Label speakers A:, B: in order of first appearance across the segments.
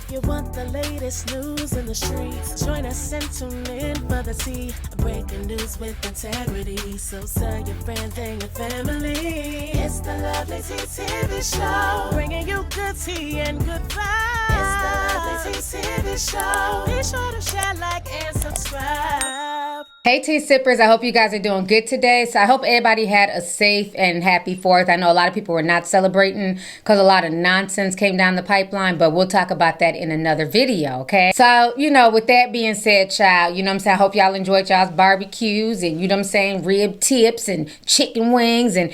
A: If you want the latest news in the streets, join us and tune in for the tea. Breaking news with integrity. So tell your friends and your family. It's the Lovelyti TV show, bringing you good tea and good vibes. It's the Lovelyti TV show. Be sure to share, like, and subscribe.
B: Hey tea sippers, I hope you guys are doing good today. So I hope everybody had a safe and happy 4th. I know a lot of people were not celebrating because a lot of nonsense came down the pipeline, but we'll talk about that in another video, okay? So, with that being said, child, I hope y'all enjoyed y'all's barbecues and, rib tips and chicken wings and,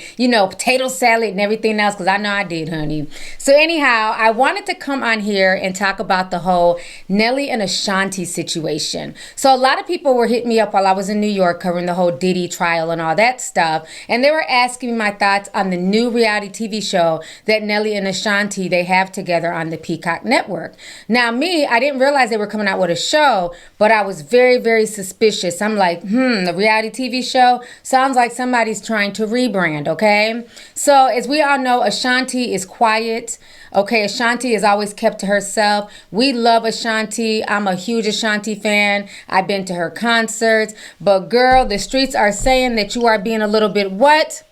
B: potato salad and everything else, because I know I did, honey. So anyhow, I wanted to come on here and talk about the whole Nelly and Ashanti situation. So a lot of people were hitting me up while I was in New York covering the whole Diddy trial and all that stuff, and they were asking me my thoughts on the new reality TV show that Nelly and Ashanti they have together on the Peacock network. Now me, I didn't realize they were coming out with a show, but I was very, very suspicious. I'm like, the reality TV show sounds like somebody's trying to rebrand, okay? So as we all know, Ashanti is quiet. Okay, Ashanti has always kept to herself. We love Ashanti. I'm a huge Ashanti fan. I've been to her concerts. But girl, the streets are saying that you are being a little bit what?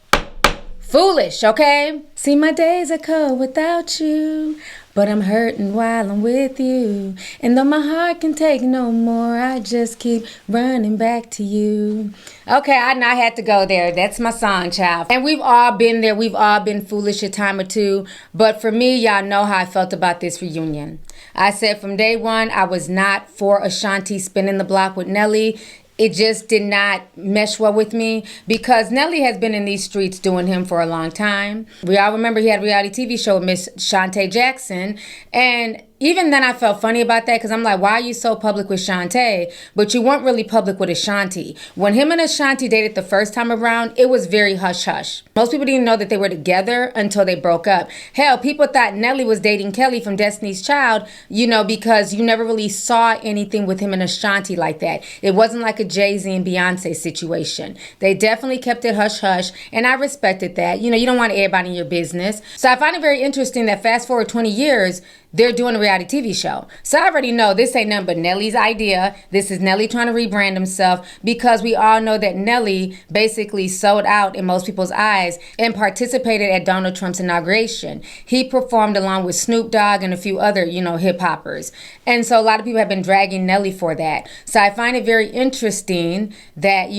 B: Foolish, okay? See, my days are cold without you, but I'm hurting while I'm with you. And though my heart can take no more, I just keep running back to you. Okay, I know I had to go there. That's my song, child. And we've all been there. We've all been foolish a time or two. But for me, y'all know how I felt about this reunion. I said from day one, I was not for Ashanti spinning the block with Nelly. It just did not mesh well with me because Nelly has been in these streets doing him for a long time. We all remember he had a reality TV show with Miss Shantae Jackson, and even then I felt funny about that because I'm like, why are you so public with Shantae? But you weren't really public with Ashanti. When him and Ashanti dated the first time around, it was very hush-hush. Most people didn't know that they were together until they broke up. Hell, people thought Nelly was dating Kelly from Destiny's Child, because you never really saw anything with him and Ashanti like that. It wasn't like a Jay-Z and Beyonce situation. They definitely kept it hush-hush, and I respected that. You don't want everybody in your business. So I find it very interesting that fast forward 20 years, they're doing a reality TV show. So I already know this ain't nothing but Nelly's idea. This is Nelly trying to rebrand himself because we all know that Nelly basically sold out in most people's eyes and participated at Donald Trump's inauguration. He performed along with Snoop Dogg and a few other, hip hoppers. And so a lot of people have been dragging Nelly for that. So I find it very interesting that,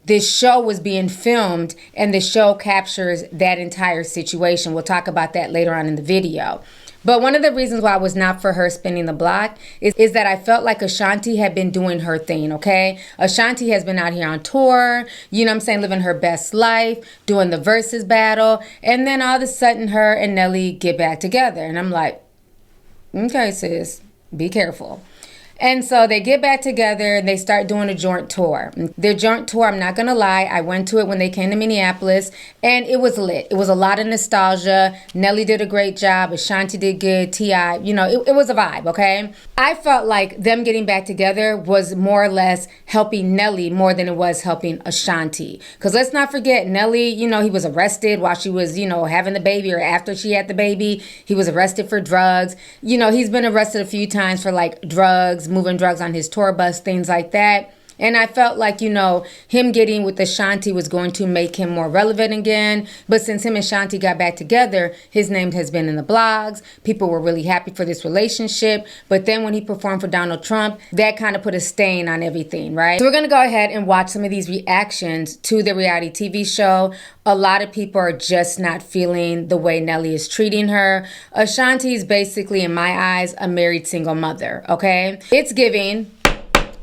B: this show was being filmed and the show captures that entire situation. We'll talk about that later on in the video. But one of the reasons why I was not for her spinning the block is that I felt like Ashanti had been doing her thing, okay? Ashanti has been out here on tour, living her best life, doing the versus battle, and then all of a sudden her and Nelly get back together. And I'm like, okay, sis, be careful. And so they get back together and they start doing a joint tour. Their joint tour, I'm not going to lie, I went to it when they came to Minneapolis and it was lit. It was a lot of nostalgia. Nelly did a great job. Ashanti did good. T.I., it was a vibe, okay? I felt like them getting back together was more or less helping Nelly more than it was helping Ashanti. Because let's not forget, Nelly, he was arrested while she was, having the baby or after she had the baby. He was arrested for drugs. He's been arrested a few times for like drugs, moving drugs on his tour bus, things like that. And I felt like, him getting with Ashanti was going to make him more relevant again. But since him and Ashanti got back together, his name has been in the blogs. People were really happy for this relationship. But then when he performed for Donald Trump, that kind of put a stain on everything, right? So we're going to go ahead and watch some of these reactions to the reality TV show. A lot of people are just not feeling the way Nelly is treating her. Ashanti is basically, in my eyes, a married single mother, okay? It's giving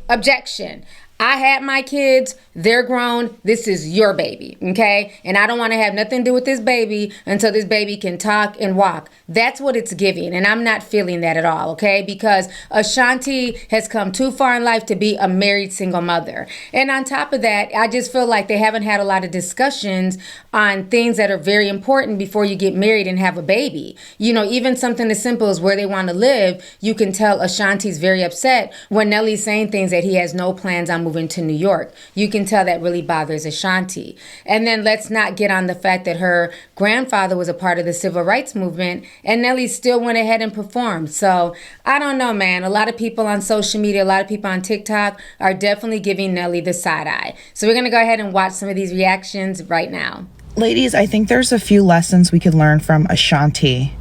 B: objection. I had my kids, they're grown, this is your baby, okay? And I don't want to have nothing to do with this baby until this baby can talk and walk. That's what it's giving, and I'm not feeling that at all, okay? Because Ashanti has come too far in life to be a married single mother. And on top of that, I just feel like they haven't had a lot of discussions on things that are very important before you get married and have a baby. Even something as simple as where they want to live, you can tell Ashanti's very upset when Nelly's saying things that he has no plans on moving to New York. You can tell that really bothers Ashanti. And then let's not get on the fact that her grandfather was a part of the civil rights movement, and Nelly still went ahead and performed. So I don't know, man. A lot of people on social media, a lot of people on TikTok are definitely giving Nelly the side eye. So we're going to go ahead and watch some of these reactions right now.
C: Ladies, I think there's a few lessons we could learn from Ashanti.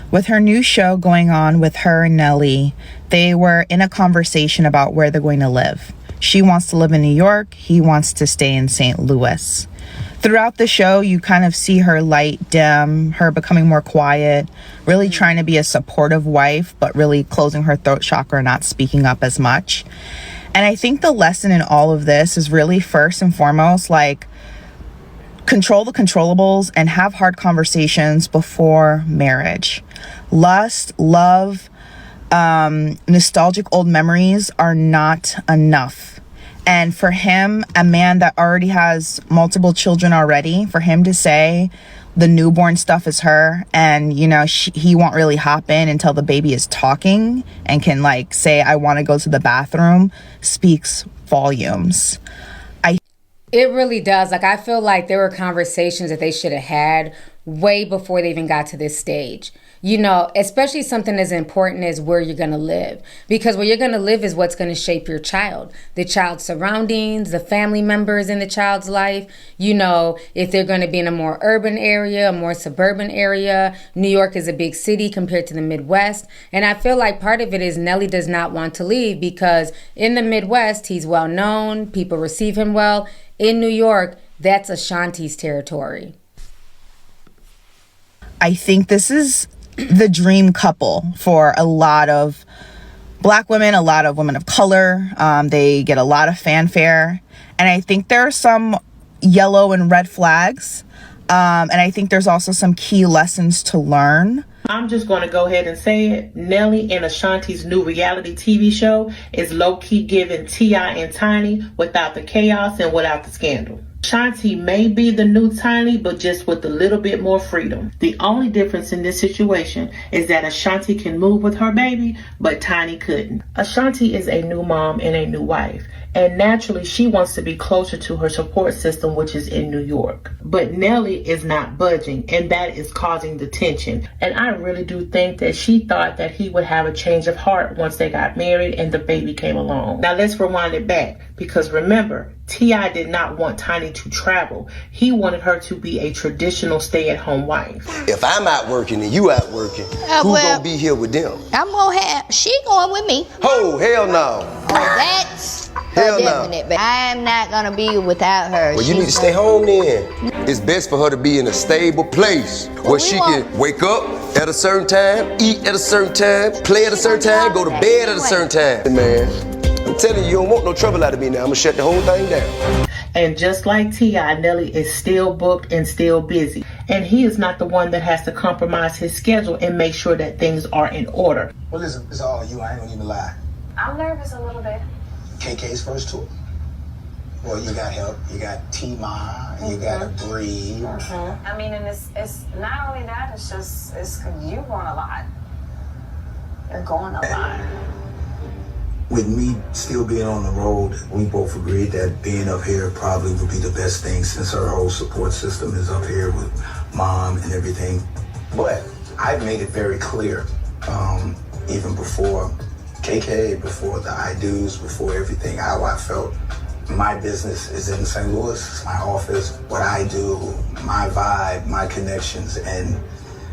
C: With her new show going on with her and Nelly, they were in a conversation about where they're going to live. She wants to live in New York. He wants to stay in St. Louis. Throughout the show, you kind of see her light dim, her becoming more quiet, really trying to be a supportive wife, but really closing her throat chakra, not speaking up as much. And I think the lesson in all of this is really first and foremost, like, control the controllables and have hard conversations before marriage. Lust, love, nostalgic old memories are not enough. And for him, a man that already has multiple children already, for him to say the newborn stuff is her, and you know, he won't really hop in until the baby is talking and can like say, I want to go to the bathroom, speaks volumes.
B: It really does. Like, I feel like there were conversations that they should have had way before they even got to this stage. You know, especially something as important as where you're going to live. Because where you're going to live is what's going to shape your child. The child's surroundings, the family members in the child's life. You know, if they're going to be in a more urban area, a more suburban area. New York is a big city compared to the Midwest. And I feel like part of it is Nelly does not want to leave because in the Midwest, he's well known. People receive him well. In New York, that's Ashanti's territory.
C: I think this is the dream couple for a lot of Black women, a lot of women of color. They get a lot of fanfare. And I think there are some yellow and red flags. And I think there's also some key lessons to learn.
D: I'm just going to go ahead and say it. Nelly and Ashanti's new reality TV show is low-key giving T.I. and Tiny without the chaos and without the scandal. Ashanti may be the new Tiny, but just with a little bit more freedom. The only difference in this situation is that Ashanti can move with her baby, but Tiny couldn't. Ashanti is a new mom and a new wife. And naturally, she wants to be closer to her support system, which is in New York. But Nelly is not budging, and that is causing the tension. And I really do think that she thought that he would have a change of heart once they got married and the baby came along. Now let's rewind it back, because remember, T.I. did not want Tiny to travel. He wanted her to be a traditional stay-at-home wife.
E: If I'm out working and you out working, who's gonna be here with them?
F: I'm gonna have, she going with me.
E: Oh, hell no.
F: Oh, that's
E: Hell no.
F: definite. But I am not gonna be without her.
E: Well, you need to stay home then. It's best for her to be in a stable place where she can wake up at a certain time, eat at a certain time, play at a certain time, go to bed at a certain time. Man, I'm telling you, you don't want no trouble out of me now. I'm gonna shut the whole thing down.
D: And just like T.I., Nelly is still booked and still busy. And he is not the one that has to compromise his schedule and make sure that things are in order.
G: Well, listen, it's all you. I ain't gonna even lie.
H: I'm nervous a little bit.
G: KK's first tour. Well, you got help. You got T-Ma, you got to breathe.
H: I mean, and it's not only that, it's you going a lot. You're going a lot.
G: With me still being on the road, we both agreed that being up here probably would be the best thing since our whole support system is up here with Mom and everything. But I've made it very clear, even before KK, before the I do's, before everything, how I felt. My business is in St. Louis, it's my office, what I do, my vibe, my connections, and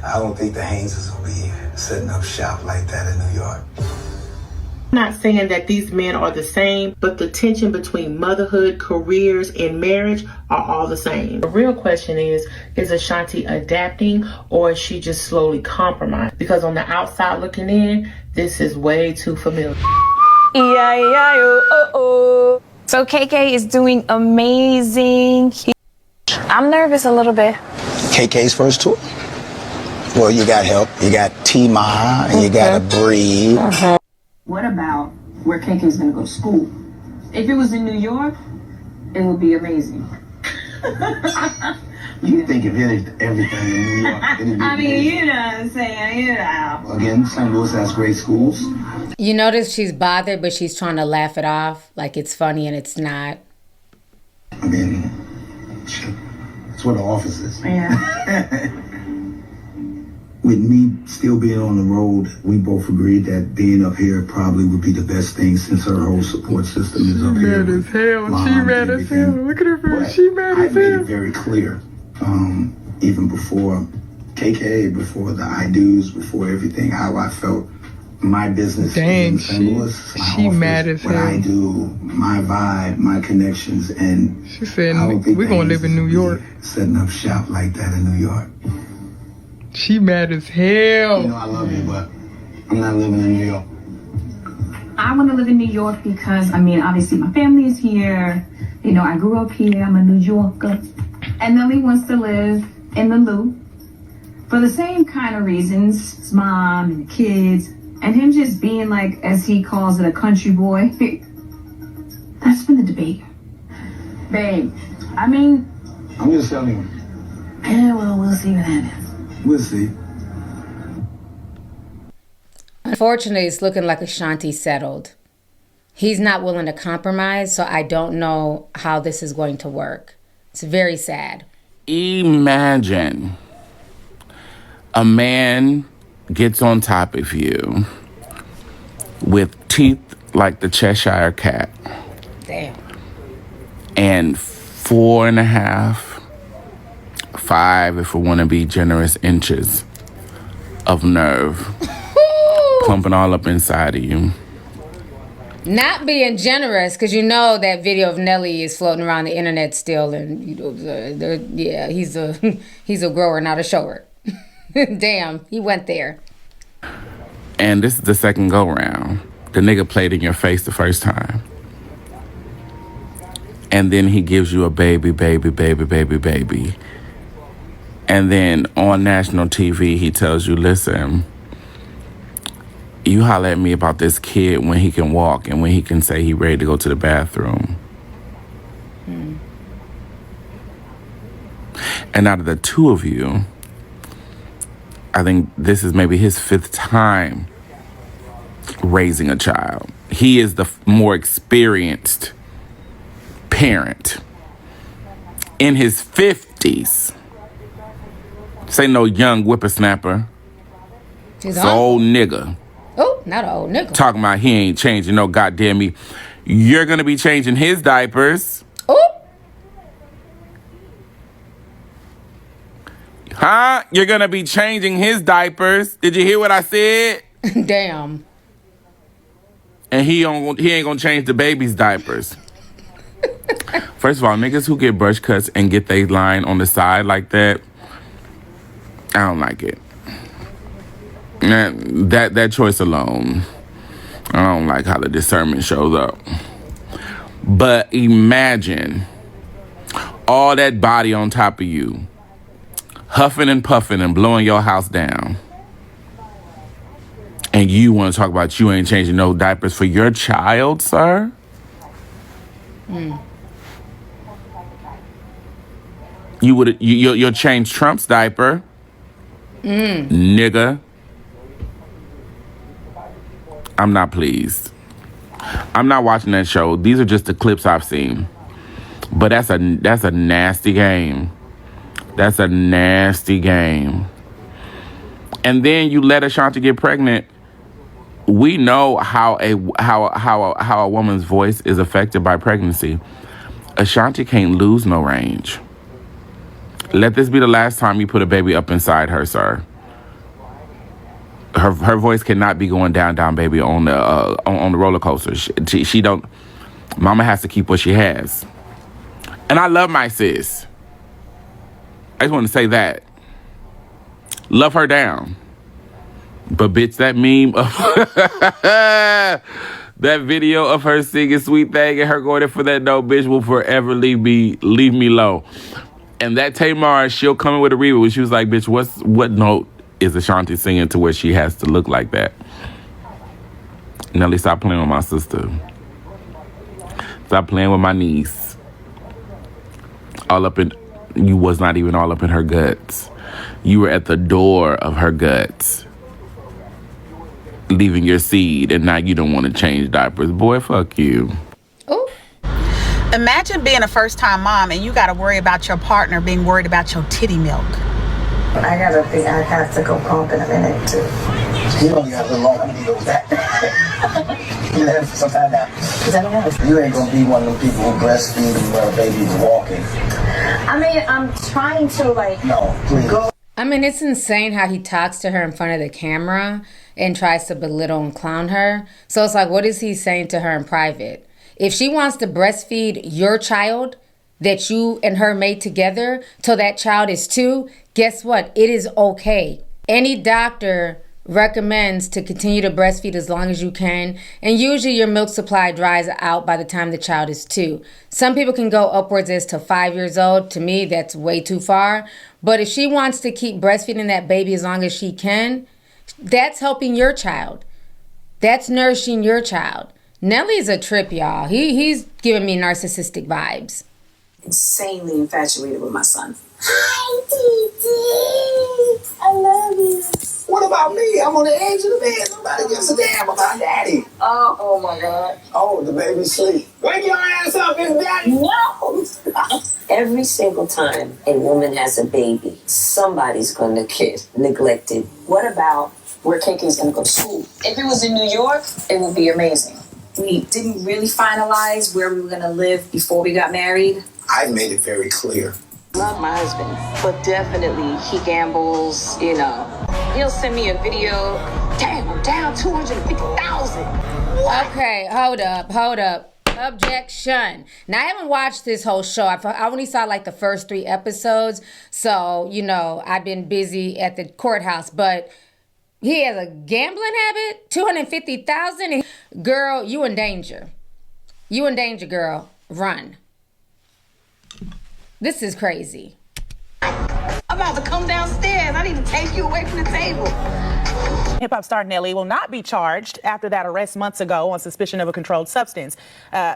G: I don't think the Hayneses will be setting up shop like that in New York.
D: I'm not saying that these men are the same, but the tension between motherhood, careers, and marriage are all the same. The real question is Ashanti adapting or is she just slowly compromised? Because on the outside looking in, this is way too familiar.
I: So KK is doing amazing.
H: I'm nervous a little bit.
G: KK's first tour. Well, you got help. You got T-Ma, and you got to breathe.
J: What about where KK's gonna go to school? If it was in New York, it would be amazing.
G: You think of everything in New York.
J: I mean, you know what I'm saying, you know.
G: Again, St. Louis has great schools.
B: You notice she's bothered, but she's trying to laugh it off like it's funny and it's not.
G: I mean, that's what the office is.
J: Yeah.
G: With me still being on the road, we both agreed that being up here probably would be the best thing since her whole support system is up here.
K: Mad as hell. She mad as hell. Look at her face. She mad as hell.
G: I made it very clear, even before KK, before the I do's, before everything, how I felt. My business is in St. Louis.
K: She mad as hell.
G: What I do, my vibe, my connections, and
K: she said we're gonna live in New York.
G: Setting up shop like that in New York.
K: She mad as hell.
G: You know I love you, but I'm not living in New York.
J: I want to live in New York because, I mean, obviously my family is here. You know, I grew up here. I'm a New Yorker. And Nelly wants to live in the Loop for the same kind of reasons. His mom and the kids. And him just being like, as he calls it, a country boy. That's been the debate. Babe, I mean...
G: I'm just telling you.
J: Yeah, well, we'll see what happens.
G: We'll see.
B: Unfortunately, it's looking like Ashanti settled. He's not willing to compromise, so I don't know how this is going to work. It's very sad.
L: Imagine a man gets on top of you with teeth like the Cheshire Cat.
B: Damn.
L: And 4.5, 5, if we want to be generous, inches of nerve pumping all up inside of you.
B: Not being generous, because you know that video of Nelly is floating around the internet still, and you know, yeah, he's a grower, not a shower. Damn, he went there.
L: And this is the second go round. The nigga played in your face the first time. And then he gives you a baby. And then on national TV, he tells you, listen, you holler at me about this kid when he can walk and when he can say he ready to go to the bathroom. And out of the two of you, I think this is maybe his 5th time raising a child. He is the more experienced parent. In his 50s. Say no young whippersnapper.
B: He's
L: an old nigga.
B: Oh, not an old nigga.
L: Talking about he ain't changing no goddamn me. You're going to be changing his diapers.
B: Oh.
L: Huh? You're going to be changing his diapers. Did you hear what I said?
B: Damn.
L: And he ain't going to change the baby's diapers. First of all, niggas who get brush cuts and get they line on the side like that, I don't like it. That choice alone, I don't like how the discernment shows up. But imagine all that body on top of you, huffing and puffing and blowing your house down. And you want to talk about you ain't changing no diapers for your child, sir? You'll change Trump's diaper. Nigga. I'm not pleased. I'm not watching that show. These are just the clips I've seen. But that's a nasty game. That's a nasty game. And then you let Ashanti get pregnant. We know how a woman's voice is affected by pregnancy. Ashanti can't lose no range. Let this be the last time you put a baby up inside her, sir. Her voice cannot be going down, baby, on the roller coaster. She don't. Mama has to keep what she has. And I love my sis. I just want to say that. Love her down. But bitch, that meme of that video of her singing Sweet Thing and her going in for that note, bitch, will forever leave me low. And that Tamar, she'll come in with a reboot where she was like, bitch, what note is Ashanti singing to where she has to look like that? Nelly, stop playing with my sister. Stop playing with my niece. You was not even all up in her guts. You were at the door of her guts. leaving your seed, and now you don't want to change diapers. Boy, fuck you.
B: Ooh.
C: Imagine being a first-time mom and you got to worry about your partner being worried about your titty milk.
M: I gotta think I have to go pump in a minute too.
G: You only got a little longer to go back. You have for some time now.
M: Is that enough?
G: You ain't gonna be one of them people who breastfeed while the baby's walking.
M: I mean, I'm trying to
G: No, please.
M: go.
B: I mean, it's insane how he talks to her in front of the camera and tries to belittle and clown her. So it's like, what is he saying to her in private? If she wants to breastfeed your child that you and her made together till that child is 2, guess what? It is okay. Any doctor recommends to continue to breastfeed as long as you can, and usually your milk supply dries out by the time the child is 2. Some people can go upwards as to 5 years old. To me, that's way too far. But if she wants to keep breastfeeding that baby as long as she can, that's helping your child. That's nourishing your child. Nelly's a trip, y'all. He's giving me narcissistic vibes.
M: Insanely infatuated with my son.
G: Hi, Titi. I love you. What about me? I'm on the edge of the bed. Nobody gives a damn about daddy.
M: Oh my God.
G: Oh, the baby's asleep. Wake your ass up, it's daddy.
M: No.
N: Every single time a woman has a baby, somebody's going to get neglected. What about
M: Where KK's gonna go to school? If it was in New York, it would be amazing. We didn't really finalize where we were gonna live before we got married.
G: I made it very clear.
M: Love my husband, but definitely he gambles, He'll send me a video. Damn, I'm down 250,000.
B: Okay, hold up. Objection. Now, I haven't watched this whole show. I only saw like the first 3 episodes. So, I've been busy at the courthouse. But he has a gambling habit? 250,000? Girl, you in danger. You in danger, girl. Run. This is crazy.
M: I'm about to come downstairs. I need to take you away from the table.
O: Hip-hop star Nelly will not be charged after that arrest months ago on suspicion of a controlled substance.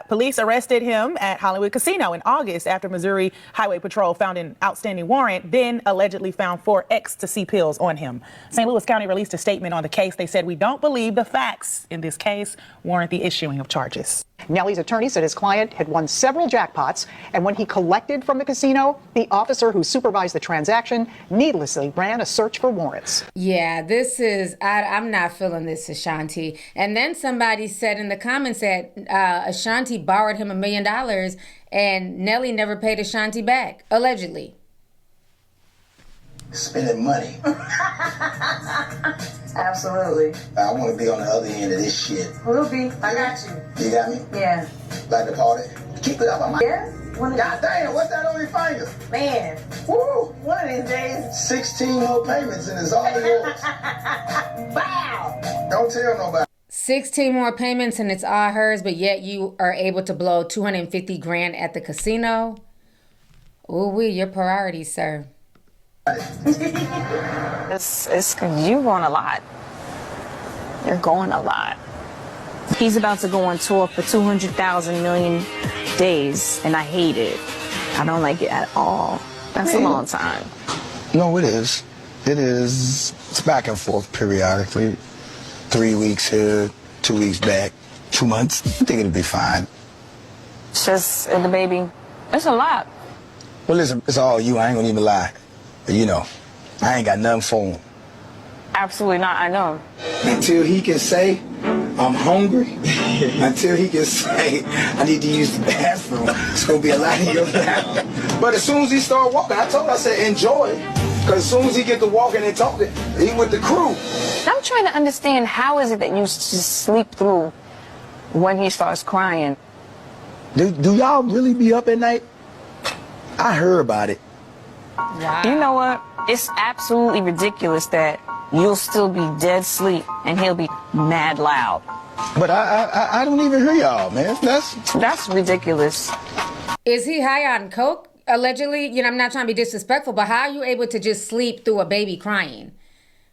O: Police arrested him at Hollywood Casino in August after Missouri Highway Patrol found an outstanding warrant, then allegedly found 4 ecstasy pills on him. St. Louis County released a statement on the case. They said, "We don't believe the facts in this case warrant the issuing of charges."
P: Nelly's attorney said his client had won several jackpots, and when he collected from the casino, the officer who supervised the transaction needlessly ran a search for warrants.
B: Yeah, this is, I'm not feeling this, Ashanti. And then somebody said in the comments that Ashanti borrowed him $1 million and Nelly never paid Ashanti back, allegedly.
G: Spending money.
M: Absolutely.
G: I want to be on the other end of this shit.
M: Will be. I got you.
G: You got me?
M: Yeah.
G: Like the party? Keep it up on my...
M: Yeah?
G: God damn, what's that on your finger?
M: Man.
G: Woo!
M: One of these days.
G: 16 more payments and it's all yours.
M: Wow.
G: Don't tell nobody.
B: 16 more payments and it's all hers, but yet you are able to blow $250 grand at the casino. Ooh, your priorities, sir.
I: It's you going a lot. You're going a lot. He's about to go on tour for 200,000 million days, and I hate it. I don't like it at all. That's a long time.
G: No, it is. It is. It's back and forth periodically. 3 weeks here, 2 weeks back, 2 months. I think it'll be fine.
I: It's just, the baby, it's a lot.
G: Well, listen, it's all you. I ain't gonna even lie. But I ain't got nothing for him.
I: Absolutely not, I know.
G: Until he can say, I'm hungry, until he can say, I need to use the bathroom, it's going to be a lot in your life. But as soon as he started walking, I said, enjoy it. Because as soon as he get to walking and talking, he with the crew.
I: I'm trying to understand, how is it that you just sleep through when he starts crying?
G: Do y'all really be up at night? I heard about it.
I: Wow. You know what? It's absolutely ridiculous that you'll still be dead asleep and he'll be mad loud.
G: But I don't even hear y'all, man.
I: That's ridiculous.
B: Is he high on coke? Allegedly, I'm not trying to be disrespectful, but how are you able to just sleep through a baby crying?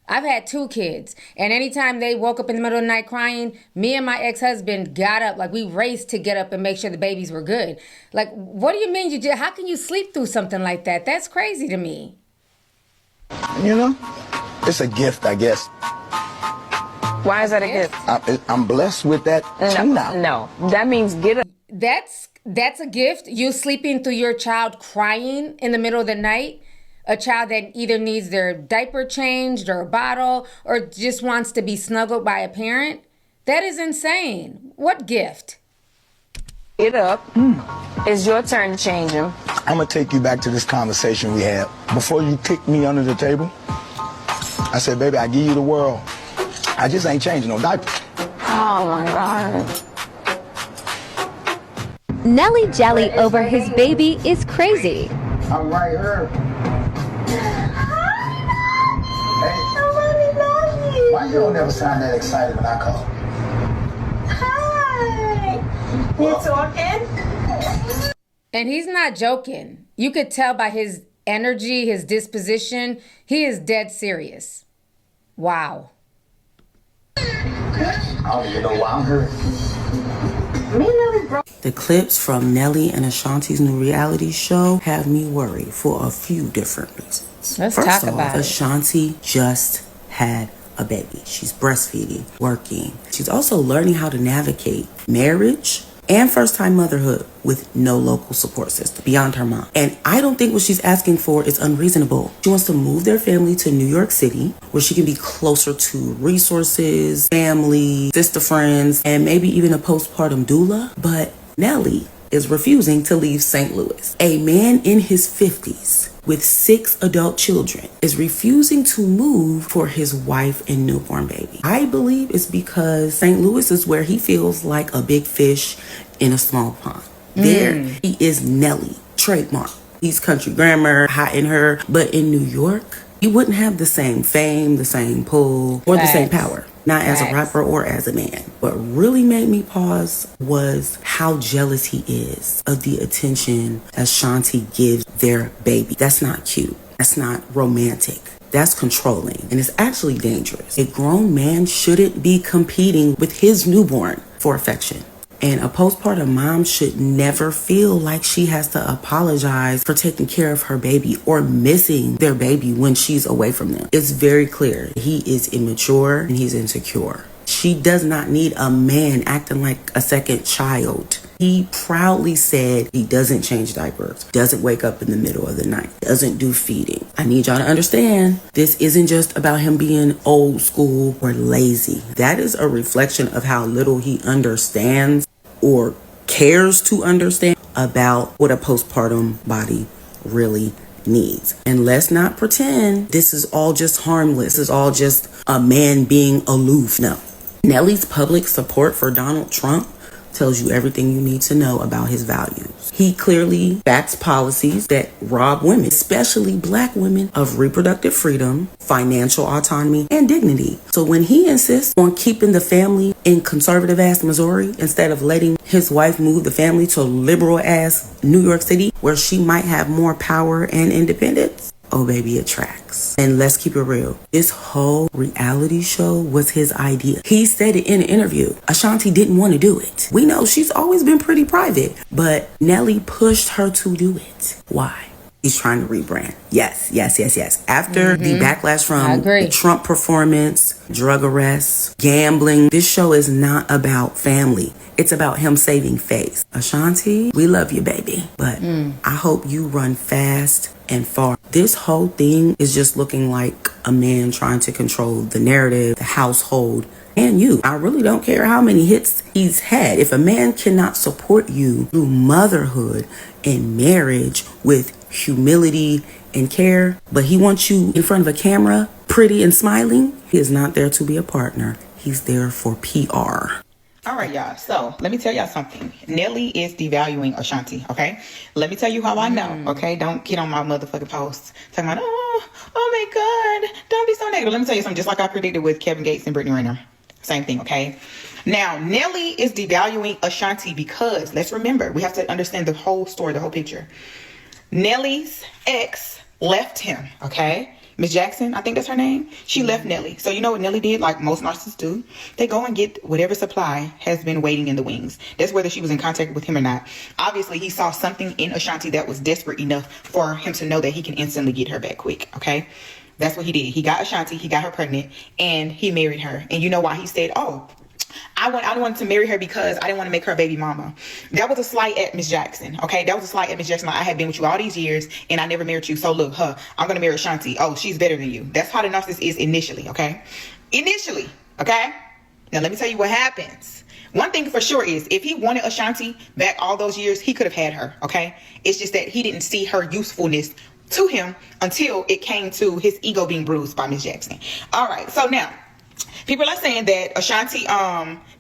B: I've had 2 kids, and anytime they woke up in the middle of the night crying, me and my ex-husband got up, like we raced to get up and make sure the babies were good. Like, what do you mean how can you sleep through something like that? That's crazy to me.
G: It's a gift, I guess.
I: Why is that a gift?
G: I'm blessed with that too now.
I: No, that means get up.
B: That's a gift. You sleeping through your child crying in the middle of the night. A child that either needs their diaper changed or a bottle or just wants to be snuggled by a parent. That is insane. What gift?
I: Get up. It's your turn to change him.
G: I'm gonna take you back to this conversation we had. Before you kicked me under the table, I said, baby, I give you the world. I just ain't changing no diaper.
I: Oh my God.
Q: Nelly jelly over his baby is crazy.
G: I'm right here. Why you don't never sound that excited when I call?
H: Hi. You talking?
B: And he's not joking. You could tell by his energy, his disposition, he is dead serious. Wow.
G: I don't even know why I'm here.
R: The clips from Nelly and Ashanti's new reality show have me worried for a few different reasons.
B: Let's
R: First
B: talk
R: off,
B: about it.
R: Ashanti just had a baby. She's breastfeeding, working. She's also learning how to navigate marriage and first-time motherhood with no local support system beyond her mom. And I don't think what she's asking for is unreasonable. She wants to move their family to New York City where she can be closer to resources, family, sister friends, and maybe even a postpartum doula. But Nelly is refusing to leave St. Louis. A man in his 50s with 6 adult children is refusing to move for his wife and newborn baby. I believe it's because St. Louis is where he feels like a big fish in a small pond. There he is Nelly, trademark. He's country grammar, hot in her, but in New York, he wouldn't have the same fame, the same pull, or the same power. Not as a rapper or as a man. What really made me pause was how jealous he is of the attention Ashanti gives their baby. That's not cute. That's not romantic. That's controlling. And it's actually dangerous. A grown man shouldn't be competing with his newborn for affection. And a postpartum mom should never feel like she has to apologize for taking care of her baby or missing their baby when she's away from them. It's very clear. He is immature and he's insecure. She does not need a man acting like a second child. He proudly said he doesn't change diapers, doesn't wake up in the middle of the night, doesn't do feeding. I need y'all to understand, this isn't just about him being old school or lazy. That is a reflection of how little he understands or cares to understand about what a postpartum body really needs. And let's not pretend this is all just harmless. This is all just a man being aloof. No. Nelly's public support for Donald Trump tells you everything you need to know about his values. He clearly backs policies that rob women, especially black women, of reproductive freedom, financial autonomy, and dignity. So when he insists on keeping the family in conservative-ass Missouri instead of letting his wife move the family to liberal-ass New York City, where she might have more power and independence, oh baby, it tracks. And let's keep it real. This whole reality show was his idea. He said it in an interview. Ashanti didn't want to do it. We know she's always been pretty private, but Nelly pushed her to do it. Why? He's trying to rebrand. Yes. After the backlash from the Trump performance, drug arrests, gambling, this show is not about family. It's about him saving face. Ashanti, we love you, baby. But I hope you run fast and far. This whole thing is just looking like a man trying to control the narrative, the household, and you. I really don't care how many hits he's had. If a man cannot support you through motherhood and marriage with humility and care, but he wants you in front of a camera, pretty and smiling, he is not there to be a partner. He's there for PR.
S: All right, y'all. So let me tell y'all something. Nelly is devaluing Ashanti, okay? Let me tell you how I know, okay? Don't get on my motherfucking posts talking about, oh my God, don't be so negative. Let me tell you something, just like I predicted with Kevin Gates and Brittany Renner. Same thing, okay? Now, Nelly is devaluing Ashanti because, let's remember, we have to understand the whole story, the whole picture. Nelly's ex left him, okay? Miss Jackson, I think that's her name. She left Nelly. So you know what Nelly did, like most narcissists do? They go and get whatever supply has been waiting in the wings. That's whether she was in contact with him or not. Obviously, he saw something in Ashanti that was desperate enough for him to know that he can instantly get her back quick, okay? That's what he did. He got Ashanti, he got her pregnant, and he married her. And you know why he said, oh, I wanted to marry her because I didn't want to make her a baby mama. That was a slight at Miss Jackson, okay? That was a slight at Miss Jackson. Like, I had been with you all these years, and I never married you. So look, I'm going to marry Ashanti. Oh, she's better than you. That's how the narcissist is initially, okay? Initially, okay? Now, let me tell you what happens. One thing for sure is, if he wanted Ashanti back all those years, he could have had her, okay? It's just that he didn't see her usefulness to him until it came to his ego being bruised by Miss Jackson. All right, so now, people are saying that Ashanti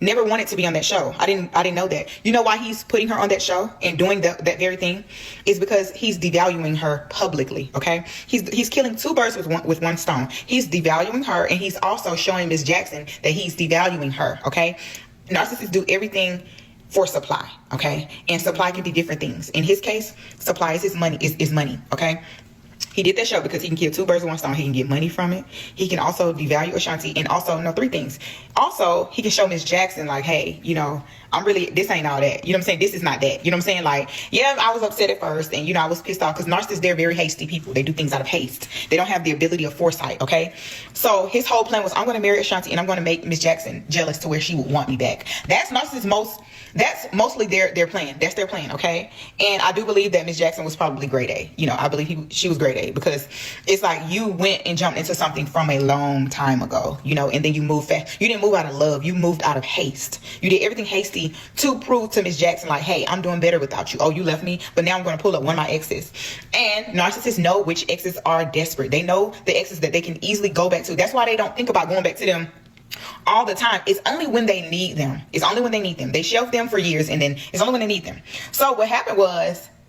S: never wanted to be on that show. I didn't know that. You know why he's putting her on that show and doing that very thing? Is because he's devaluing her publicly, okay? He's killing two birds with one stone. He's devaluing her, and he's also showing Miss Jackson that he's devaluing her, okay? Narcissists do everything for supply, okay? And supply can be different things. In his case, supply is his money, is money, okay? He did that show because he can kill two birds with one stone. He can get money from it. He can also devalue Ashanti, and also, no, three things. Also, he can show Miss Jackson, like, hey, you know, this ain't all that. You know what I'm saying? This is not that. You know what I'm saying? Like, yeah, I was upset at first, and, you know, I was pissed off, because narcissists, they're very hasty people. They do things out of haste. They don't have the ability of foresight, okay? So his whole plan was, I'm going to marry Ashanti, and I'm going to make Miss Jackson jealous to where she would want me back. That's that's mostly their plan. That's their plan, okay? And I do believe that Miss Jackson was probably grade A. You know, I believe she was grade A, because it's like you went and jumped into something from a long time ago, you know, and then you moved fast. You didn't move out of love. You moved out of haste. You did everything hasty to prove to Miss Jackson, like, hey, I'm doing better without you. Oh, you left me, but now I'm going to pull up one of my exes. And narcissists know which exes are desperate. They know the exes that they can easily go back to. That's why they don't think about going back to them all the time. It's only when they need them. It's only when they need them. They shelf them for years, and then it's only when they need them. So what happened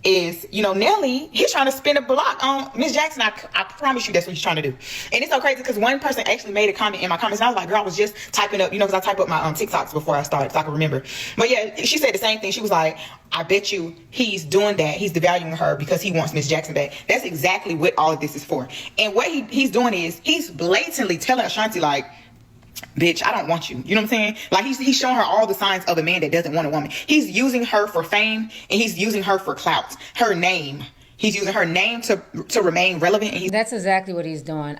S: is, you know, Nelly, he's trying to spin a block on Miss Jackson. I promise you that's what he's trying to do. And it's so crazy, because one person actually made a comment in my comments, and I was like, girl, I was just typing up, you know, because I type up my TikToks before I started, so I can remember. But yeah, she said the same thing. She was like, I bet you he's doing that. He's devaluing her because he wants Miss Jackson back. That's exactly what all of this is for. And what he's doing is, he's blatantly telling Ashanti, like, bitch, I don't want you. You know what I'm saying? Like, he's showing her all the signs of a man that doesn't want a woman. He's using her for fame, and he's using her for clout. Her name. He's using her name to remain relevant. And
B: that's exactly what he's doing.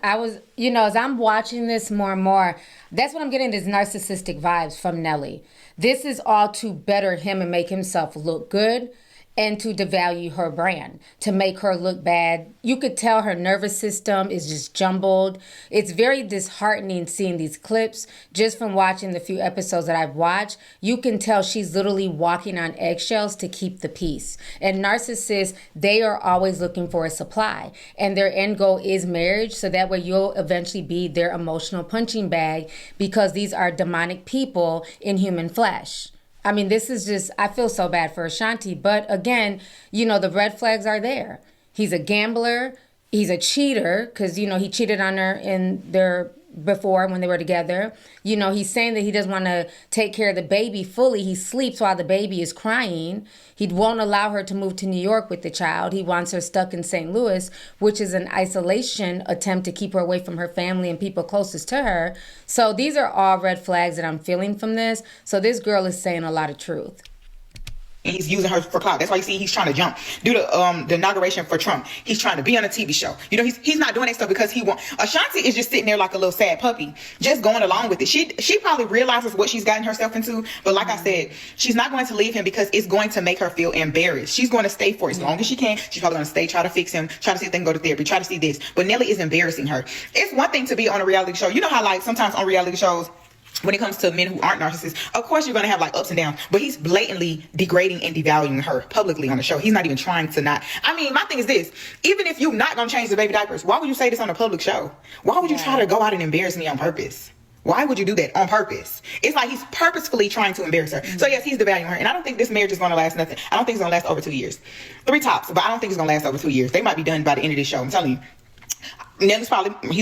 B: You know, as I'm watching this more and more, that's what I'm getting, these narcissistic vibes from Nelly. This is all to better him and make himself look good, and to devalue her brand, to make her look bad. You could tell her nervous system is just jumbled. It's very disheartening seeing these clips. Just from watching the few episodes that I've watched, you can tell she's literally walking on eggshells to keep the peace. And narcissists, they are always looking for a supply. And their end goal is marriage, so that way you'll eventually be their emotional punching bag, because these are demonic people in human flesh. I mean, this is just, I feel so bad for Ashanti. But again, you know, the red flags are there. He's a gambler. He's a cheater, because, you know, he cheated on her before when they were together. You know, he's saying that he doesn't want to take care of the baby fully. He sleeps while the baby is crying. He won't allow her to move to New York with the child. He wants her stuck in St. Louis, which is an isolation attempt to keep her away from her family and people closest to her. So these are all red flags that I'm feeling from this. So this girl is saying a lot of truth.
S: And he's using her for clout. That's why you see he's trying to jump. Do the inauguration for Trump. He's trying to be on a TV show. You know, he's not doing that stuff because he wants. Ashanti is just sitting there like a little sad puppy, just going along with it. She probably realizes what she's gotten herself into. But like I said, she's not going to leave him because it's going to make her feel embarrassed. She's going to stay for as long as she can. She's probably going to stay, try to fix him, try to see if they can go to therapy, try to see this. But Nelly is embarrassing her. It's one thing to be on a reality show. You know how, like, sometimes on reality shows, when it comes to men who aren't narcissists, of course you're going to have like ups and downs, but he's blatantly degrading and devaluing her publicly on the show. He's not even trying to not. I mean, my thing is this: even if you're not going to change the baby diapers, why would you say this on a public show? Why would you try to go out and embarrass me on purpose? Why would you do that on purpose? It's like he's purposefully trying to embarrass her. So yes, he's devaluing her. And I don't think this marriage is going to last nothing. I don't think it's going to last over 2 years. 3 tops, but I don't think it's going to last over 2 years. They might be done by the end of this show. I'm telling you. Nelly's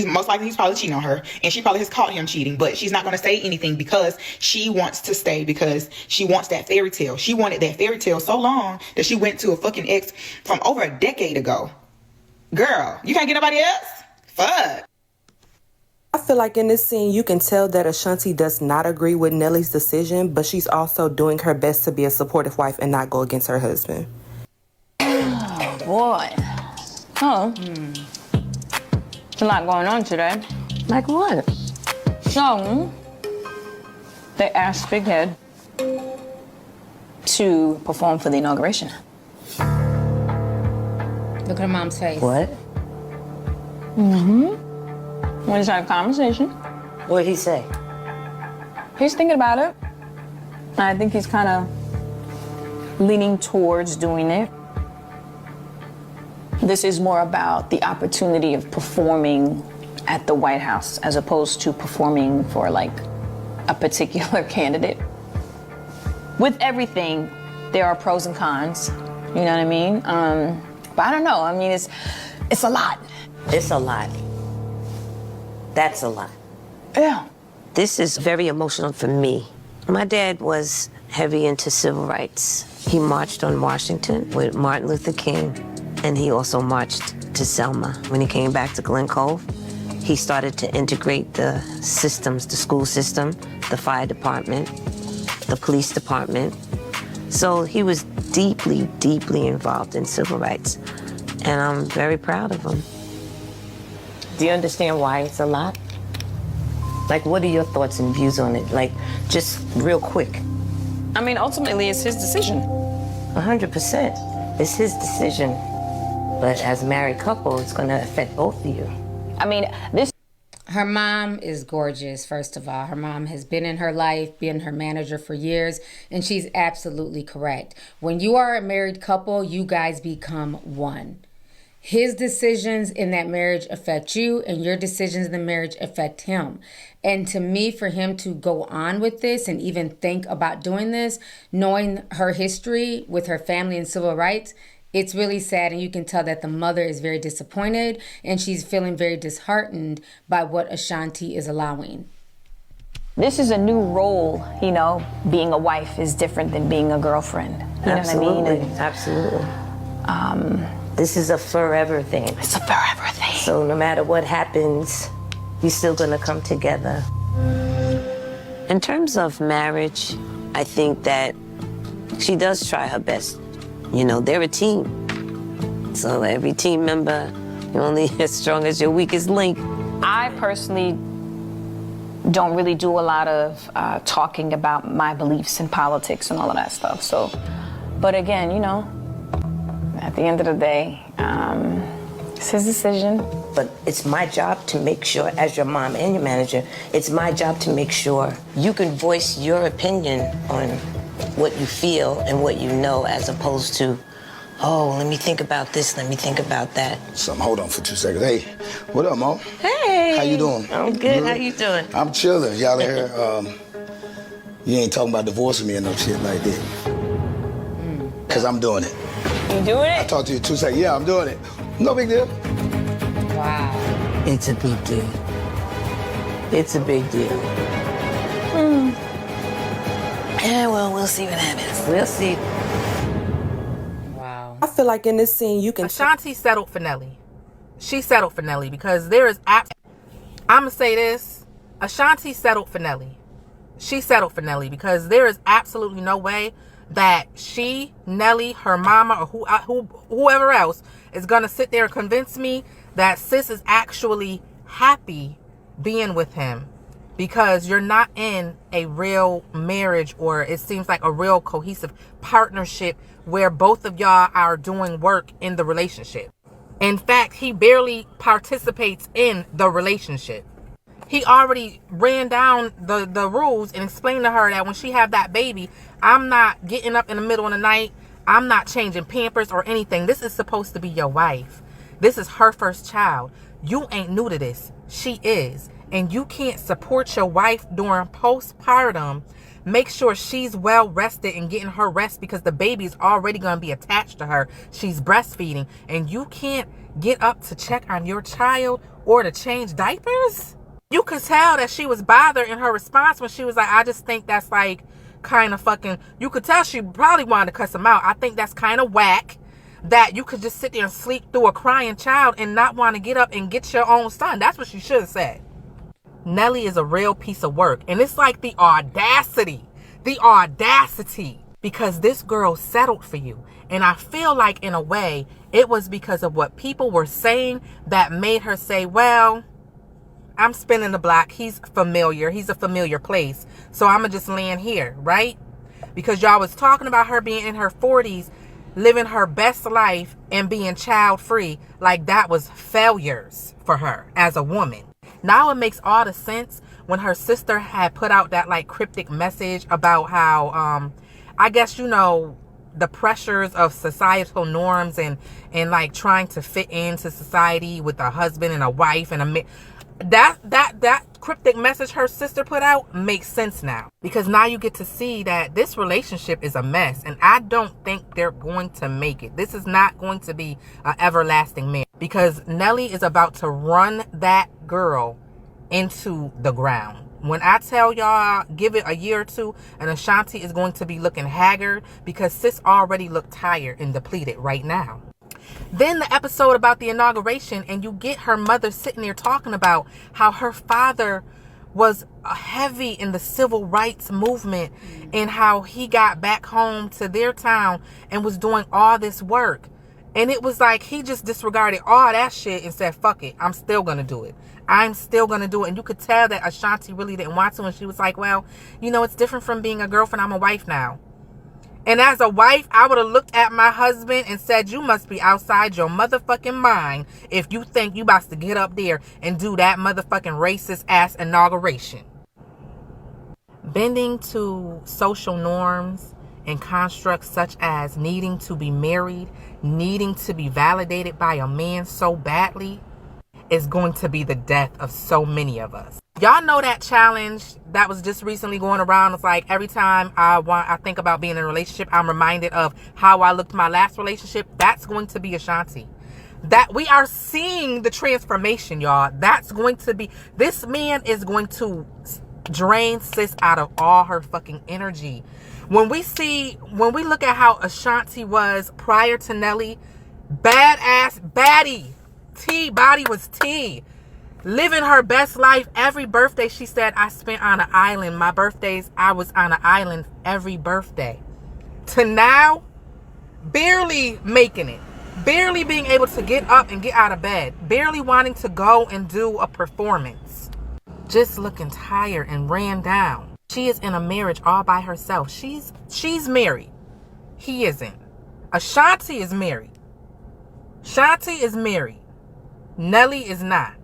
S: most likely cheating on her, and she probably has caught him cheating, but she's not going to say anything because she wants to stay, because she wants that fairy tale. She wanted that fairy tale so long that she went to a fucking ex from over a decade ago. Girl, you can't get nobody else? Fuck.
T: I feel like in this scene, you can tell that Ashanti does not agree with Nelly's decision, but she's also doing her best to be a supportive wife and not go against her husband.
I: Oh, boy. Oh. There's a lot going on today.
F: Like what?
I: So, they asked Big Head to perform for the inauguration.
B: Look at her mom's face.
F: What?
I: Mm-hmm. We just had a conversation.
F: What did he say?
I: He's thinking about it. I think he's kind of leaning towards doing it. This is more about the opportunity of performing at the White House as opposed to performing for like a particular candidate. With everything, there are pros and cons. You know what I mean? But I don't know. I mean, it's a lot.
F: It's a lot. That's a lot.
I: Yeah.
N: This is very emotional for me. My dad was heavy into civil rights. He marched on Washington with Martin Luther King, and he also marched to Selma. When he came back to Glen Cove, he started to integrate the systems, the school system, the fire department, the police department. So he was deeply, deeply involved in civil rights, and I'm very proud of him. Do you understand why it's a lot? Like, what are your thoughts and views on it? Like, just real quick.
I: I mean, ultimately, it's his decision.
N: 100%. It's his decision. But as a married couple, it's going to affect both of you.
I: I mean, this...
B: Her mom is gorgeous, first of all. Her mom has been in her life, been her manager for years, and she's absolutely correct. When you are a married couple, you guys become one. His decisions in that marriage affect you, and your decisions in the marriage affect him. And to me, for him to go on with this and even think about doing this, knowing her history with her family and civil rights, it's really sad. And you can tell that the mother is very disappointed and she's feeling very disheartened by what Ashanti is allowing.
I: This is a new role, you know. Being a wife is different than being a girlfriend. You
N: Absolutely.
I: know what I mean?
N: Absolutely. This is a forever thing.
I: It's a forever thing.
N: So no matter what happens, you're still gonna come together. In terms of marriage, I think that she does try her best. You know, they're a team. So every team member, you're only as strong as your weakest link.
I: I personally don't really do a lot of talking about my beliefs in politics and all of that stuff. So, but again, you know, at the end of the day, it's his decision.
N: But it's my job to make sure, as your mom and your manager, it's my job to make sure you can voice your opinion on what you feel and what you know, as opposed to, oh, let me think about this, let me think about that.
G: Hold on for 2 seconds. Hey, what up, Mo?
N: Hey.
G: How you doing?
N: I'm good. How you doing?
G: I'm chilling. Y'all here, you ain't talking about divorcing me or no shit like that. Because I'm doing it.
I: You doing it?
G: I talked to you 2 seconds. Yeah, I'm doing it. No big deal.
B: Wow.
N: It's a big deal. It's a big deal. Yeah, well, we'll see what happens. We'll see.
B: Wow.
T: I feel like in this scene, you can...
O: Ashanti settled for Nelly. She settled for Nelly because there is... I'm going to say this. Ashanti settled for Nelly. She settled for Nelly because there is absolutely no way that she, Nelly, her mama, or whoever else is going to sit there and convince me that sis is actually happy being with him, because you're not in a real marriage, or it seems like a real cohesive partnership where both of y'all are doing work in the relationship. In fact, he barely participates in the relationship. He already ran down the rules and explained to her that when she have that baby, I'm not getting up in the middle of the night. I'm not changing Pampers or anything. This is supposed to be your wife. This is her first child. You ain't new to this. She is. And you can't support your wife during postpartum. Make sure she's well rested and getting her rest, because the baby is already going to be attached to her. She's breastfeeding. And you can't get up to check on your child or to change diapers? You could tell that she was bothered in her response when she was like, I just think that's like kind of fucking... You could tell she probably wanted to cuss him out. I think that's kind of whack that you could just sit there and sleep through a crying child and not want to get up and get your own son. That's what she should have said. Nelly is a real piece of work. And it's like the audacity because this girl settled for you. And I feel like in a way it was because of what people were saying that made her say, well, I'm spinning the block. He's familiar. He's a familiar place. So I'm going to just land here, right? Because y'all was talking about her being in her 40s, living her best life and being child free. Like that was failures for her as a woman. Now it makes all the sense when her sister had put out that like cryptic message about how, I guess, you know, the pressures of societal norms and like trying to fit into society with a husband and a wife and a that cryptic message her sister put out makes sense now, because now you get to see that this relationship is a mess, and I don't think they're going to make it. This is not going to be an everlasting marriage, because Nelly is about to run that girl into the ground. When I tell y'all, give it a year or two, and Ashanti is going to be looking haggard, because sis already look tired and depleted right now. Then the episode about the inauguration, and you get her mother sitting there talking about how her father was heavy in the civil rights movement and how he got back home to their town and was doing all this work. And it was like he just disregarded all that shit and said, fuck it, I'm still going to do it. I'm still going to do it. And you could tell that Ashanti really didn't want to. And she was like, well, you know, it's different from being a girlfriend. I'm a wife now. And as a wife, I would have looked at my husband and said, you must be outside your motherfucking mind if you think you about to get up there and do that motherfucking racist ass inauguration. Bending to social norms and constructs such as needing to be married, needing to be validated by a man so badly is going to be the death of so many of us. Y'all know that challenge that was just recently going around. It's like every time I think about being in a relationship, I'm reminded of how I looked my last relationship. That's going to be Ashanti. That we are seeing the transformation, y'all. That's going to be, this man is going to drain sis out of all her fucking energy. When we look at how Ashanti was prior to Nelly, badass baddie, T-body was T. Living her best life. Every birthday she said, I spent on an island. My birthdays, I was on an island every birthday. To now, barely making it. Barely being able to get up and get out of bed. Barely wanting to go and do a performance. Just looking tired and ran down. She is in a marriage all by herself. She's married. He isn't. Ashanti is married. Shanti is married. Nelly is not.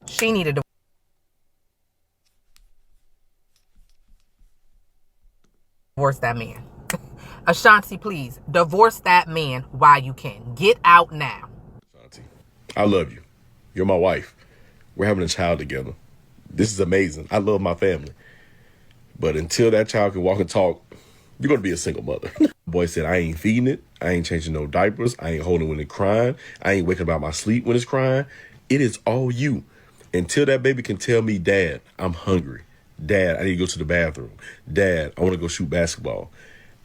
O: She needed to divorce that man. Ashanti, please, divorce that man while you can. Get out now.
U: Ashanti, I love you. You're my wife. We're having a child together. This is amazing. I love my family. But until that child can walk and talk, you're going to be a single mother. Boy said, I ain't feeding it. I ain't changing no diapers. I ain't holding it when it's crying. I ain't waking up out my sleep when it's crying. It is all you. Until that baby can tell me, Dad, I'm hungry. Dad, I need to go to the bathroom. Dad, I want to go shoot basketball.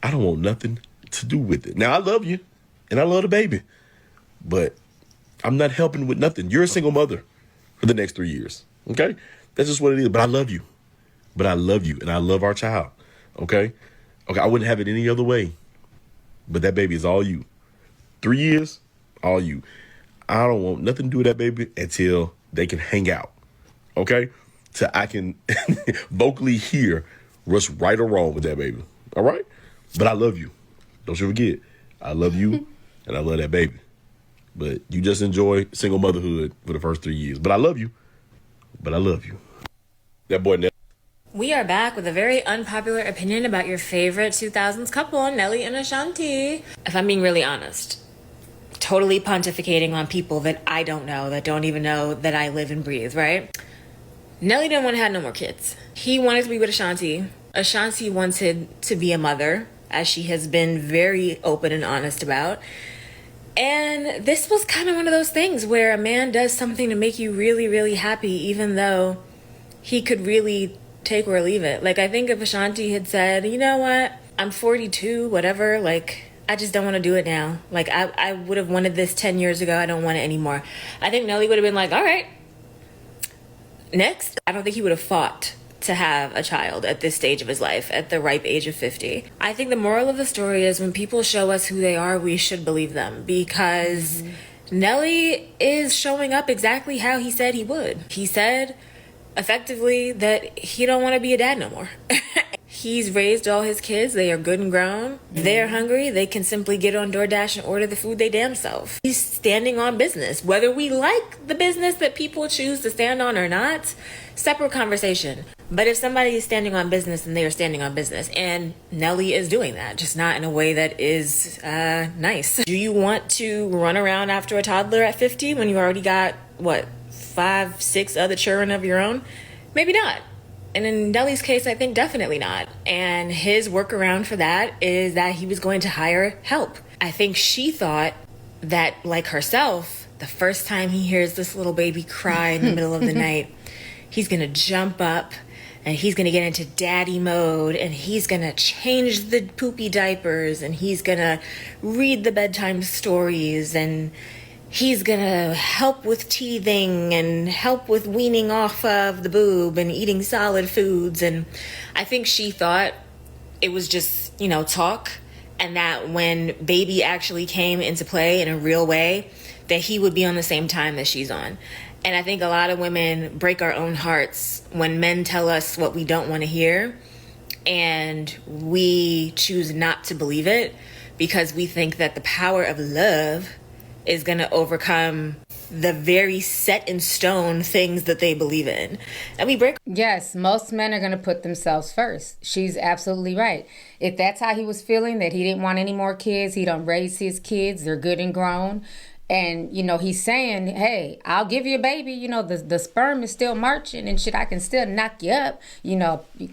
U: I don't want nothing to do with it. Now, I love you, and I love the baby, but I'm not helping with nothing. You're a single mother for the next 3 years, okay? That's just what it is, but I love you. But I love you, and I love our child, okay? Okay, I wouldn't have it any other way, but that baby is all you. 3 years, all you. I don't want nothing to do with that baby until they can hang out, okay? So I can vocally hear what's right or wrong with that baby, all right? But I love you. Don't you forget. I love you, and I love that baby. But you just enjoy single motherhood for the first 3 years. But I love you. But I love you. That boy Nelly.
V: We are back with a very unpopular opinion about your favorite 2000s couple, Nelly and Ashanti. If I'm being really honest, totally pontificating on people that I don't know, that don't even know that I live and breathe, right? Nelly didn't want to have no more kids. He wanted to be with Ashanti. Ashanti wanted to be a mother, as she has been very open and honest about. And this was kind of one of those things where a man does something to make you really, really happy, even though he could really take or leave it. Like, I think if Ashanti had said, you know what, I'm 42, whatever, like, I just don't want to do it now. Like, I would have wanted this 10 years ago. I don't want it anymore. I think Nelly would have been like, all right, next. I don't think he would have fought to have a child at this stage of his life, at the ripe age of 50. I think the moral of the story is when people show us who they are, we should believe them, because Nelly is showing up exactly how he said he would. He said effectively that he don't want to be a dad no more. He's raised all his kids. They are good and grown. They're hungry. They can simply get on DoorDash and order the food they damn self. He's standing on business. Whether we like the business that people choose to stand on or not, separate conversation. But if somebody is standing on business, then they are standing on business. And Nelly is doing that, just not in a way that is nice. Do you want to run around after a toddler at 50 when you already got, what, 5, 6 other children of your own? Maybe not. And in Nelly's case, I think definitely not. And his workaround for that is that he was going to hire help. I think she thought that, like herself, the first time he hears this little baby cry in the middle of the night, he's going to jump up and he's going to get into daddy mode and he's going to change the poopy diapers and he's going to read the bedtime stories and he's gonna help with teething and help with weaning off of the boob and eating solid foods. And I think she thought it was just, talk, and that when baby actually came into play in a real way, that he would be on the same time that she's on. And I think a lot of women break our own hearts when men tell us what we don't want to hear, and we choose not to believe it because we think that the power of love is going to overcome the very set in stone things that they believe in. And we break.
B: Yes, most men are going to put themselves first. She's absolutely right. If that's how he was feeling, that he didn't want any more kids, he don't raise his kids, they're good and grown. And, he's saying, hey, I'll give you a baby. The sperm is still marching and shit. I can still knock you up,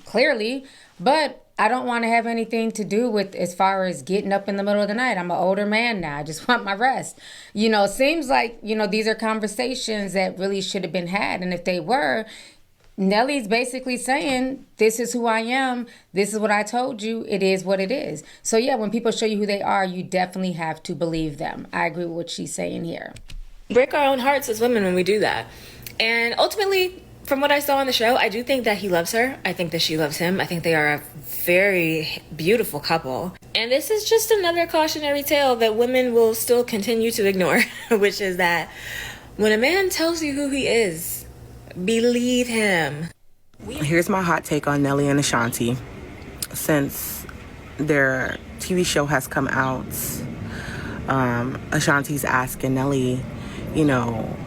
B: clearly. But I don't want to have anything to do with as far as getting up in the middle of the night. I'm an older man now. I just want my rest. It seems like, these are conversations that really should have been had. And if they were, Nelly's basically saying, this is who I am. This is what I told you. It is what it is. So, yeah, when people show you who they are, you definitely have to believe them. I agree with what she's saying here.
V: We break our own hearts as women when we do that. And ultimately, from what I saw on the show, I do think that he loves her. I think that she loves him. I think they are a very beautiful couple. And this is just another cautionary tale that women will still continue to ignore, which is that when a man tells you who he is, believe him.
T: Here's my hot take on Nelly and Ashanti. Since their TV show has come out, Ashanti's asking Nelly,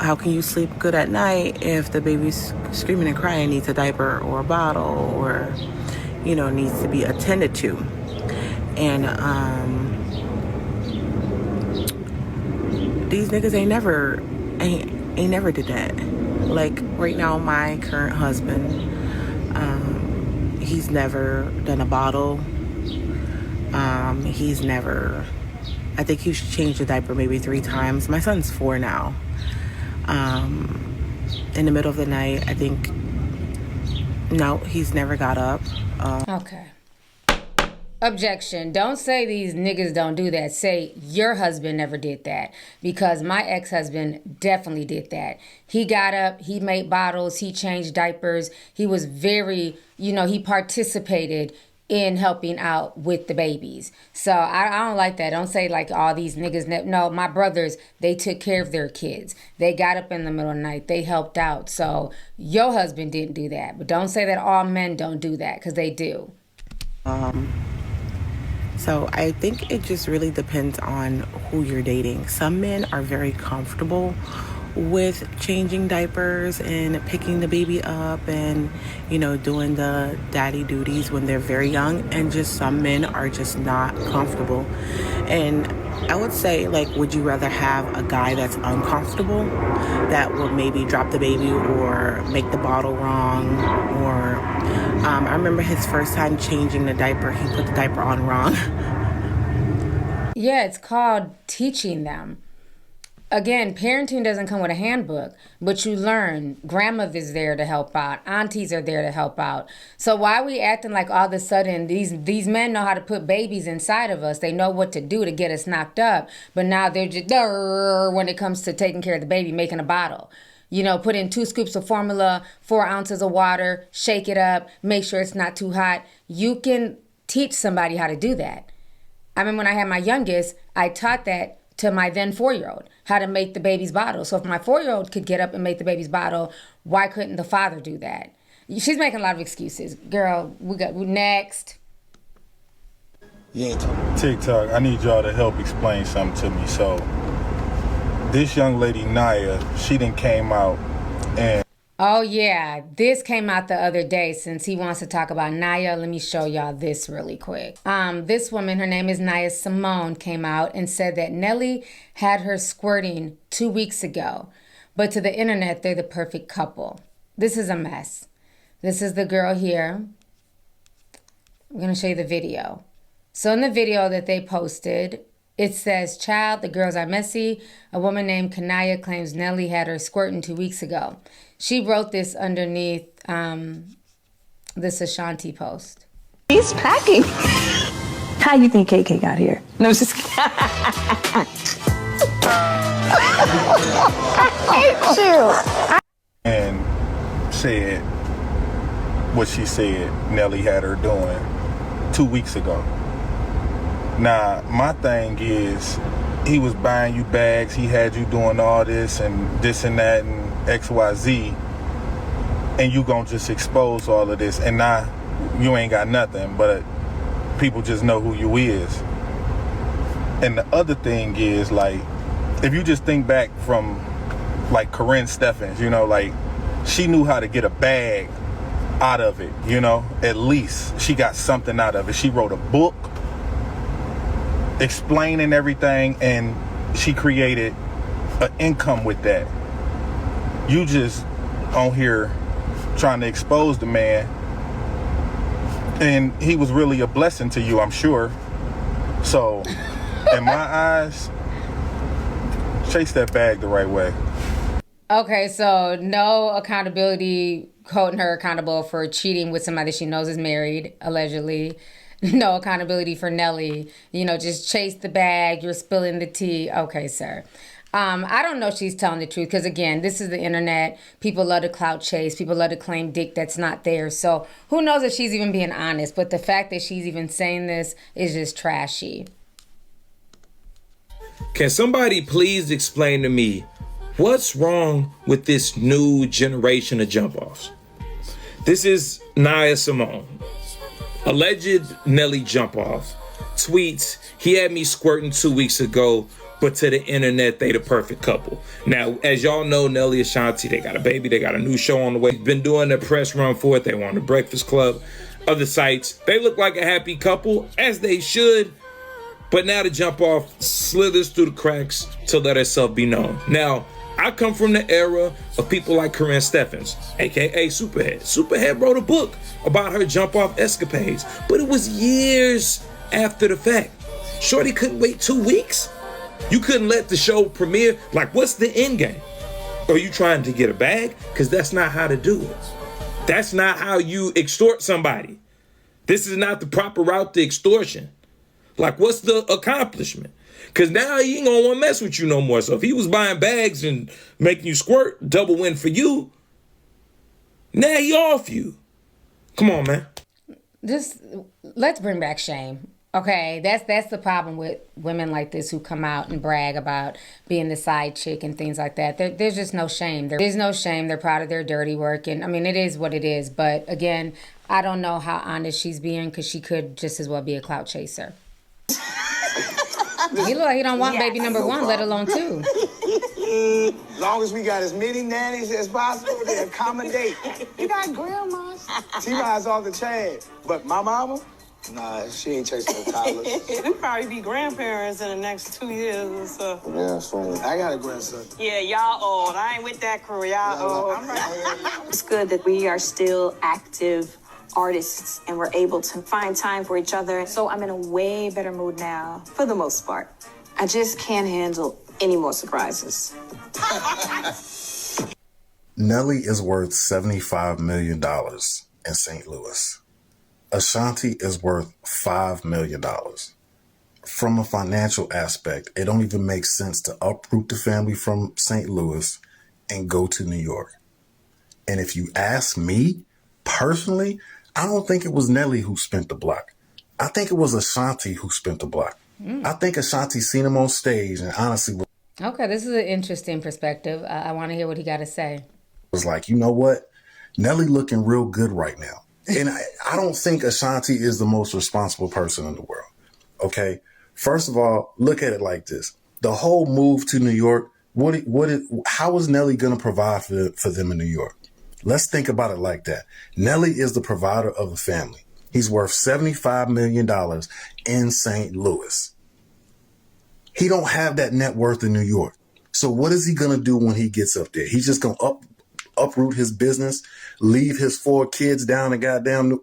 T: how can you sleep good at night if the baby's screaming and crying, needs a diaper or a bottle or, needs to be attended to. And these niggas ain't never did that. Like right now, my current husband, he's never done a bottle. He's never, I think he should change the diaper maybe 3 times. My son's 4 now. In the middle of the night, I think, no, he's never got up.
B: Okay. Objection. Don't say these niggas don't do that. Say your husband never did that, because my ex-husband definitely did that. He got up, he made bottles, he changed diapers. He was very, he participated in helping out with the babies. So I don't like that. Don't say like all these niggas. No, my brothers, they took care of their kids. They got up in the middle of the night. They helped out. So your husband didn't do that. But don't say that all men don't do that, because they do.
T: So I think it just really depends on who you're dating. Some men are very comfortable with changing diapers and picking the baby up and, doing the daddy duties when they're very young. And just some men are just not comfortable. And I would say, would you rather have a guy that's uncomfortable, that will maybe drop the baby or make the bottle wrong? Or I remember his first time changing the diaper, he put the diaper on wrong.
B: Yeah, it's called teaching them. Again, parenting doesn't come with a handbook, but you learn. Grandmother's there to help out. Aunties are there to help out. So why are we acting like all of a sudden these men know how to put babies inside of us? They know what to do to get us knocked up. But now they're just, when it comes to taking care of the baby, making a bottle. You know, put in 2 scoops of formula, 4 ounces of water, shake it up, make sure it's not too hot. You can teach somebody how to do that. I mean, when I had my youngest, I taught that to my then 4-year-old, how to make the baby's bottle. So if my 4-year-old could get up and make the baby's bottle, why couldn't the father do that? She's making a lot of excuses. Girl, we next.
A: TikTok, I need y'all to help explain something to me. So this young lady, Naya, she done came out and...
B: Oh, yeah. This came out the other day. Since he wants to talk about Naya, let me show y'all this really quick. This woman, her name is Naya Simone, came out and said that Nelly had her squirting 2 weeks ago. But to the internet, they're the perfect couple. This is a mess. This is the girl here. I'm going to show you the video. So in the video that they posted, it says, "Child, the girls are messy. A woman named Kanaya claims Nelly had her squirting 2 weeks ago." She wrote this underneath this Ashanti post.
I: He's packing. How you think KK got here? No, just
A: I hate you. And said what she said Nelly had her doing 2 weeks ago. Now, my thing is, he was buying you bags, he had you doing all this and that and XYZ, and you gonna just expose all of this, and now you ain't got nothing, but people just know who you is. And the other thing is, like, if you just think back from, like, Corinne Steffens, you know, like, she knew how to get a bag out of it, you know, at least she got something out of it. She wrote a book explaining everything, and she created an income with that. You just on here trying to expose the man, and he was really a blessing to you, I'm sure. So in my eyes, chase that bag the right way.
B: Okay, so no accountability, holding her accountable for cheating with somebody she knows is married, allegedly. No accountability for Nelly. You know, just chase the bag, you're spilling the tea. Okay, sir. I don't know if she's telling the truth, because again, this is the internet. People love to clout chase. People love to claim dick that's not theirs. So who knows if she's even being honest. But the fact that she's even saying this is just trashy.
E: Can somebody please explain to me what's wrong with this new generation of jump-offs? This is Naya Simone. Alleged Nelly jump-off. Tweets, "He had me squirting 2 weeks ago, but to the internet, they the perfect couple." Now, as y'all know, Nelly and Ashanti, they got a baby. They got a new show on the way. Been doing the press run for it. They were on the Breakfast Club, other sites. They look like a happy couple, as they should. But now the jump-off slithers through the cracks to let herself be known. Now, I come from the era of people like Corinne Steffens, aka Superhead. Superhead wrote a book about her jump-off escapades, but it was years after the fact. Shorty couldn't wait 2 weeks. You couldn't let the show premiere. Like, what's the end game? Are you trying to get a bag? Because that's not how to do it. That's not how you extort somebody. This is not the proper route to extortion. Like, what's the accomplishment? Because now he ain't gonna want to mess with you no more. So if he was buying bags and making you squirt, double win for you. Now he off you. Come on, man.
B: Just let's bring back shame. Okay, that's the problem with women like this who come out and brag about being the side chick and things like that. There's just no shame. There's no shame. They're proud of their dirty work. And I mean, it is what it is. But again, I don't know how honest she's being, because she could just as well be a clout chaser. He look like he don't want baby number one, let alone 2.
W: Long as we got as many nannies as possible to accommodate. You got grandmas. T-Ma's off the chain. But my mama, nah, she ain't chasing no toddlers.
X: We'll probably be grandparents in the next 2 years or so.
W: Yeah, so I got a grandson.
X: Yeah, y'all old. I ain't with that crew. Y'all old. I'm right.
Y: It's good that we are still active artists and we're able to find time for each other. So I'm in a way better mood now, for the most part. I just can't handle any more surprises.
Z: Nelly is worth $75 million in St. Louis. Ashanti is worth $5 million. From a financial aspect, it don't even make sense to uproot the family from St. Louis and go to New York. And if you ask me personally, I don't think it was Nelly who spent the block. I think it was Ashanti who spent the block. I think Ashanti seen him on stage and honestly
B: Okay, this is an interesting perspective. I want to hear what he got to say.
Z: was like, you know what? Nelly looking real good right now. And I don't think Ashanti is the most responsible person in the world. Okay? First of all, look at it like this. The whole move to New York, how is Nelly going to provide for them in New York? Let's think about it like that. Nelly is the provider of the family. He's worth $75 million in St. Louis. He don't have that net worth in New York. So what is he going to do when he gets up there? He's just going to uproot his business, leave his 4 kids down in goddamn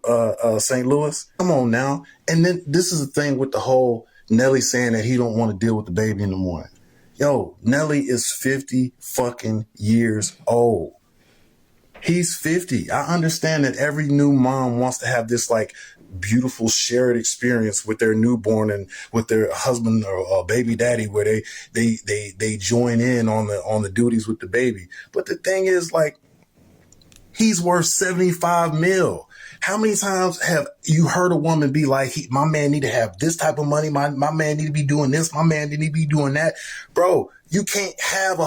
Z: St. Louis? Come on now. And then this is the thing with the whole Nelly saying that he don't want to deal with the baby in the morning. Yo, Nelly is 50 fucking years old. He's 50. I understand that every new mom wants to have this like beautiful shared experience with their newborn and with their husband or baby daddy, where they join in on the duties with the baby. But the thing is, like, he's worth 75 mil. How many times have you heard a woman be like, my man need to have this type of money, my man need to be doing this, my man need to be doing that? Bro, you can't have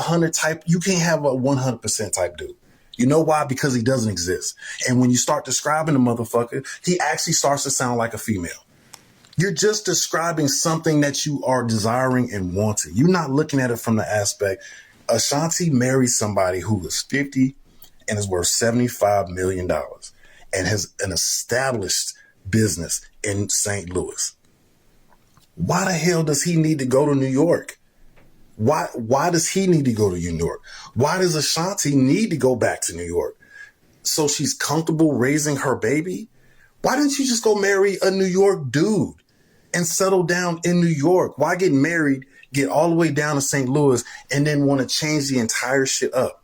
Z: you can't have a 100% type dude. You know why? Because he doesn't exist. And when you start describing the motherfucker, he actually starts to sound like a female. You're just describing something that you are desiring and wanting. You're not looking at it from the aspect. Ashanti married somebody who is 50 and is worth $75 million and has an established business in St. Louis. Why the hell does he need to go to New York? Why does he need to go to New York? Why does Ashanti need to go back to New York? So she's comfortable raising her baby? Why didn't you just go marry a New York dude and settle down in New York? Why get married, get all the way down to St. Louis, and then want to change the entire shit up?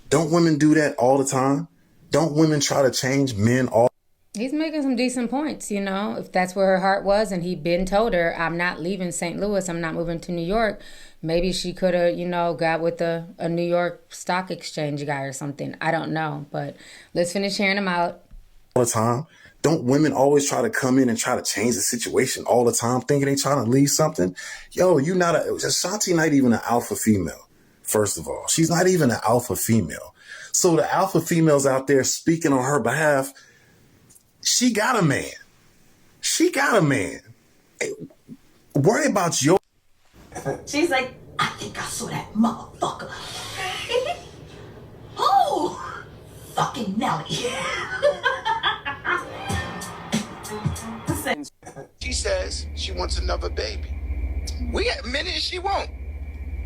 Z: Don't women do that all the time? Don't women try to change men all?
B: He's making some decent points, you know, if that's where her heart was and he'd been told her, I'm not leaving St. Louis, I'm not moving to New York. Maybe she could have, you know, got with a New York stock exchange guy or something. I don't know, but let's finish hearing him out.
Z: All the time. Don't women always try to come in and try to change the situation all the time, thinking they trying to leave something? Yo, Ashanti not even an alpha female, first of all. She's not even an alpha female. So the alpha females out there speaking on her behalf, she got a man. She got a man. Hey, worry about your...
F: She's like, I think I saw that motherfucker. Oh, fucking Nelly.
W: She says she wants another baby. We got many as she won't.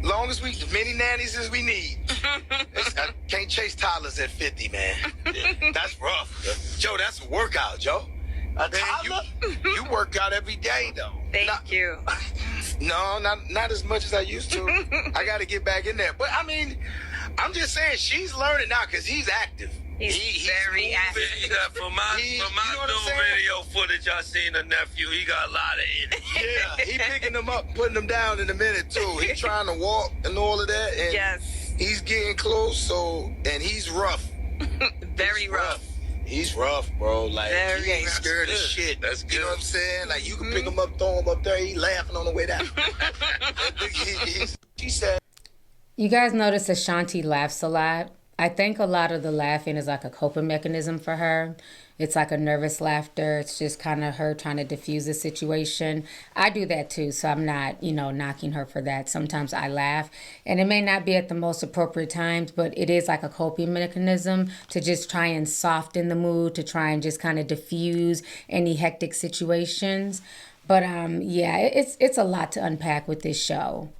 W: Long as as many nannies as we need. I can't chase toddlers at 50, man. That's rough. Joe, that's a workout, Joe. A toddler? You work out every day, though.
C: Thank you.
W: No, not as much as I used to. I got to get back in there. But, I mean, I'm just saying she's learning now because he's active.
C: He's very active.
D: For my new video footage I seen the nephew, he got a lot of energy.
W: Yeah, he picking them up, putting them down in a minute, too. He's trying to walk and all of that. And
C: yes.
W: He's getting close, and he's rough.
C: Very rough.
W: He's rough, bro. Like, he ain't
D: rough.
W: scared of shit.
D: That's good.
W: You know what I'm saying? Like, you can pick him up, throw him up there, he laughing on the way down. She said...
B: You guys notice Ashanti laughs a lot. I think a lot of the laughing is like a coping mechanism for her. It's like a nervous laughter. It's just kind of her trying to diffuse the situation. I do that too, so I'm not, knocking her for that. Sometimes I laugh, and it may not be at the most appropriate times, but it is like a coping mechanism to just try and soften the mood, to try and just kind of diffuse any hectic situations. But yeah, it's a lot to unpack with this show.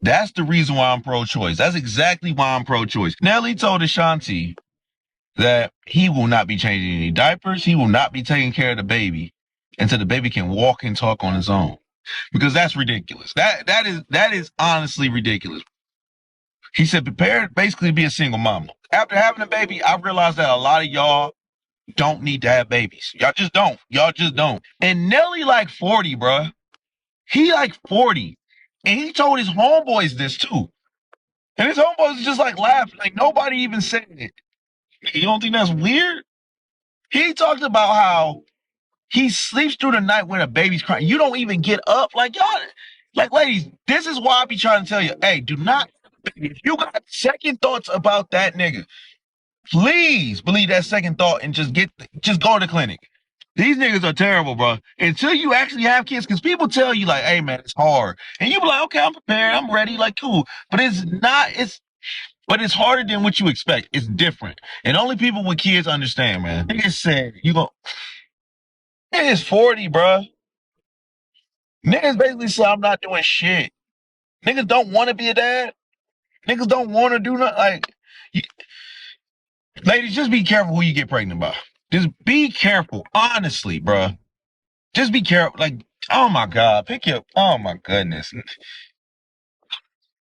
J: That's the reason why I'm pro-choice. That's exactly why I'm pro-choice. Nelly told Ashanti that he will not be changing any diapers. He will not be taking care of the baby until the baby can walk and talk on his own. Because that's ridiculous. That is honestly ridiculous. He said, prepare basically to be a single mama. After having a baby, I realized that a lot of y'all don't need to have babies. Y'all just don't. Y'all just don't. And Nelly like 40, bruh. He like 40. And he told his homeboys this too. And his homeboys just like laughing, like nobody even said it. You don't think that's weird? He talked about how he sleeps through the night when a baby's crying. You don't even get up. Like, y'all, like, ladies, this is why I be trying to tell you, hey, do not, if you got second thoughts about that nigga, please believe that second thought and just go to the clinic. These niggas are terrible, bro. Until you actually have kids, because people tell you, like, hey, man, it's hard. And you be like, okay, I'm prepared, I'm ready, like, cool. But but it's harder than what you expect. It's different. And only people with kids understand, man. Niggas said, niggas 40, bro. Niggas basically say, I'm not doing shit. Niggas don't want to be a dad. Niggas don't want to do nothing. Like, ladies, just be careful who you get pregnant by. Just be careful, honestly, bro. Just be careful. Like, oh my God, oh my goodness.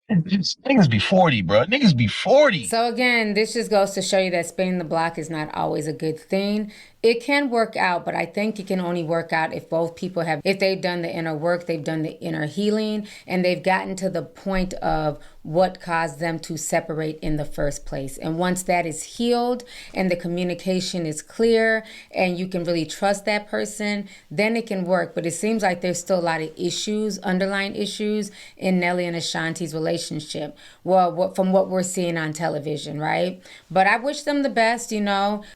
J: Niggas be 40, bro. Niggas be 40.
B: So again, this just goes to show you that spinning the block is not always a good thing. It can work out, but I think it can only work out if both people if they've done the inner work, they've done the inner healing, and they've gotten to the point of what caused them to separate in the first place. And once that is healed and the communication is clear and you can really trust that person, then it can work. But it seems like there's still a lot of issues, underlying issues in Nelly and Ashanti's relationship. Well, from what we're seeing on television, right? But I wish them the best,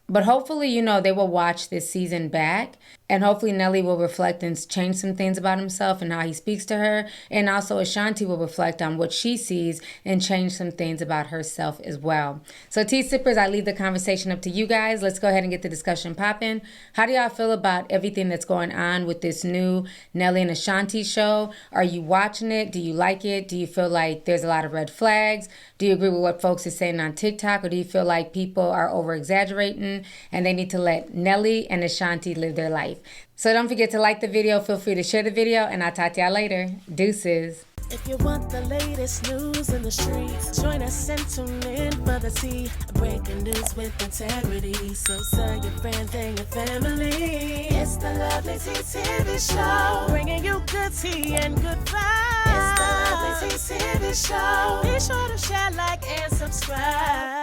B: but hopefully, they will watch this season back, and hopefully Nelly will reflect and change some things about himself and how he speaks to her, and also Ashanti will reflect on what she sees and change some things about herself as well. So tea sippers, I leave the conversation up to you guys. Let's go ahead and get the discussion popping. How do y'all feel about everything that's going on with this new Nelly and Ashanti show? Are you watching it? Do you like it? Do you feel like there's a lot of red flags? Do you agree with what folks are saying on TikTok, or do you feel like people are over-exaggerating and they need to let Nelly and Ashanti live their life? So don't forget to like the video, feel free to share the video, and I'll talk to y'all later. Deuces.
H: If you want the latest news in the streets, join us and tune in for the tea. Breaking news with integrity. So tell your friends and your family. It's the Lovelyti TV show, bringing you good tea and good vibes. It's the Lovelyti TV show. Be sure to share, like, and subscribe.